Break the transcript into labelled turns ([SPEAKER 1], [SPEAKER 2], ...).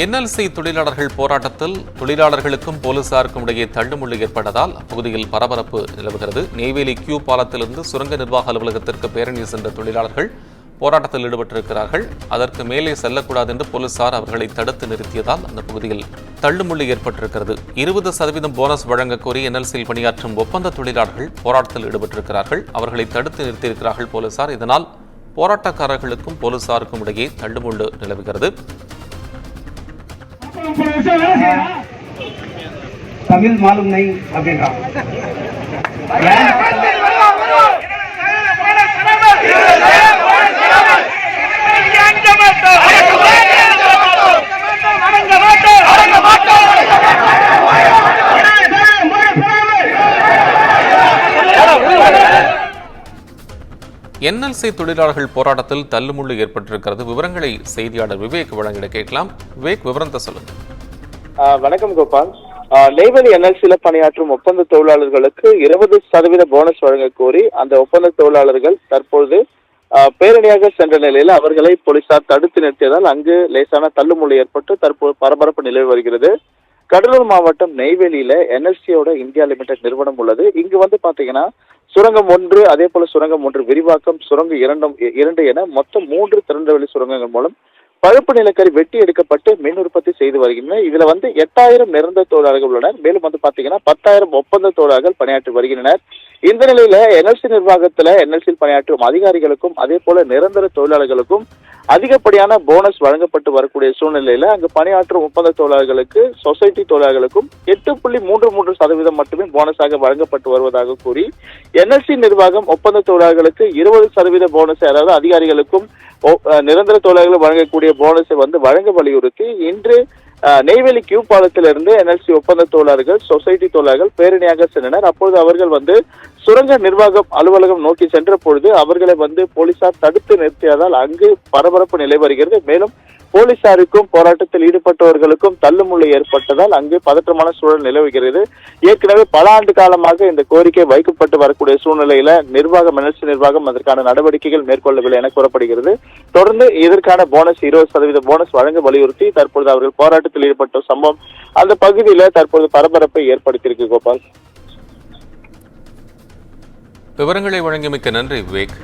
[SPEAKER 1] NLC தொழிலாளர்கள் போராட்டத்தில் தொழிலாளர்களுக்கும் போலீசாருக்கும் இடையே தள்ளுமுள்ளு ஏற்பட்டதால் அப்பகுதியில் பரபரப்பு நிலவுகிறது. நெய்வேலி கியூ பாலத்திலிருந்து சுரங்க நிர்வாக அலுவலகத்திற்கு பேரணி சென்ற தொழிலாளர்கள் போராட்டத்தில் ஈடுபட்டிருக்கிறார்கள். அதற்கு மேலே செல்லக்கூடாது என்று போலீசார் அவர்களை தடுத்து நிறுத்தியதால் அந்த பகுதியில் தள்ளுமுள்ளு ஏற்பட்டிருக்கிறது. 20% போனஸ் வழங்க கோரி என்எல்சியில் பணியாற்றும் ஒப்பந்த தொழிலாளர்கள் போராட்டத்தில் ஈடுபட்டிருக்கிறார்கள். அவர்களை தடுத்து நிறுத்தியிருக்கிறார்கள் போலீசார். இதனால் போராட்டக்காரர்களுக்கும் போலீசாருக்கும் இடையே தள்ளுமுள்ளு நிலவுகிறது.
[SPEAKER 2] तमिल मालूम नहीं அப்படின்றா
[SPEAKER 1] என்எல்சி தொழிலாளர்கள் போராட்டத்தில் தள்ளுமுள்ளு ஏற்பட்டிருக்கிறது. விவரங்களை செய்தியாளர் விவேக் வழங்கிட கேட்கலாம். விவேக், விவரத்தை சொல்லுங்க.
[SPEAKER 3] வணக்கம் கோபால். நெய்வேலி என்எல்சியில பணியாற்றும் ஒப்பந்த தொழிலாளர்களுக்கு 20% போனஸ் வழங்க கோரி அந்த ஒப்பந்த தொழிலாளர்கள் தற்போது பேரணியாக சென்ற நிலையில் அவர்களை போலீசார் தடுத்து நிறுத்தியதால் அங்கு லேசான தள்ளுமுள்ளு ஏற்பட்டு தற்போது பரபரப்பு நிலவி வருகிறது. கடலூர் மாவட்டம் நெய்வேலியில என்எல்சியோட இந்தியா லிமிடெட் நிறுவனம் உள்ளது. இங்கு பாத்தீங்கன்னா சுரங்கம் 1, அதே போல சுரங்கம் 1 விரிவாக்கம், சுரங்கம் 2 என மொத்தம் 3 திறந்தவெளி சுரங்கங்கள் மூலம் பழுப்பு நிலக்கரி வெட்டி எடுக்கப்பட்டு மின் உற்பத்தி செய்து வருகின்றன. இதுல 8000 நிரந்தர தொழிலாளர்கள் உள்ளனர். மேலும் பாத்தீங்கன்னா 10,000 ஒப்பந்த தொழிலாளர்கள் பணியாற்றி வருகின்றனர். இந்த நிலையில என்எல்சி நிர்வாகத்துல என்எல்சியில் பணியாற்றும் அதிகாரிகளுக்கும் அதே போல நிரந்தர தொழிலாளர்களுக்கும் அதிகப்படியான போனஸ் வழங்கப்பட்டு வரக்கூடிய சூழ்நிலையில அங்கு பணியாற்றும் ஒப்பந்த தொழிலாளர்களுக்கு சொசைட்டி தொழிலாளர்களுக்கும் 8.33% மட்டுமே போனஸாக வழங்கப்பட்டு வருவதாக கூறி என்எல்சி நிர்வாகம் ஒப்பந்த தொழிலாளர்களுக்கு 20% போனஸ், அதாவது அதிகாரிகளுக்கும் நிரந்தர தொழிலாளர்கள் வழங்கக்கூடிய போனஸை வழங்க வலியுறுத்தி இன்று நெய்வேலி கியூ பாலத்திலிருந்து என்எல்சி ஒப்பந்த தொழிலாளர்கள் சொசைட்டி தொழிலாளர்கள் பேரணியாக சென்றனர். அப்பொழுது அவர்கள் சுரங்க நிர்வாகம் அலுவலகம் நோக்கி சென்ற பொழுது அவர்களை போலீசார் தடுத்து நிறுத்தியதால் அங்கு பரபரப்பு நிலை வருகிறது. மேலும் போலீசாருக்கும் போராட்டத்தில் ஈடுபட்டவர்களுக்கும் தள்ளுமுள்ளு ஏற்பட்டதால் அங்கு பதற்றமான சூழல் நிலவுகிறது. ஏற்கனவே பல ஆண்டு காலமாக இந்த கோரிக்கை வைக்கப்பட்டு வரக்கூடிய சூழ்நிலையில என்எல்சி நிர்வாகம் அதற்கான நடவடிக்கைகள் மேற்கொள்ளவில்லை என கூறப்படுகிறது. தொடர்ந்து இதற்கான போனஸ் 20% போனஸ் வழங்க வலியுறுத்தி தற்பொழுது அவர்கள் போராட்டத்தில் ஈடுபட்ட சம்பவம் அந்த பகுதியில தற்போது பரபரப்பை ஏற்படுத்தியிருக்கு. கோபால்,
[SPEAKER 1] விவரங்களை வழங்கியமைக்க நன்றி விவேக்.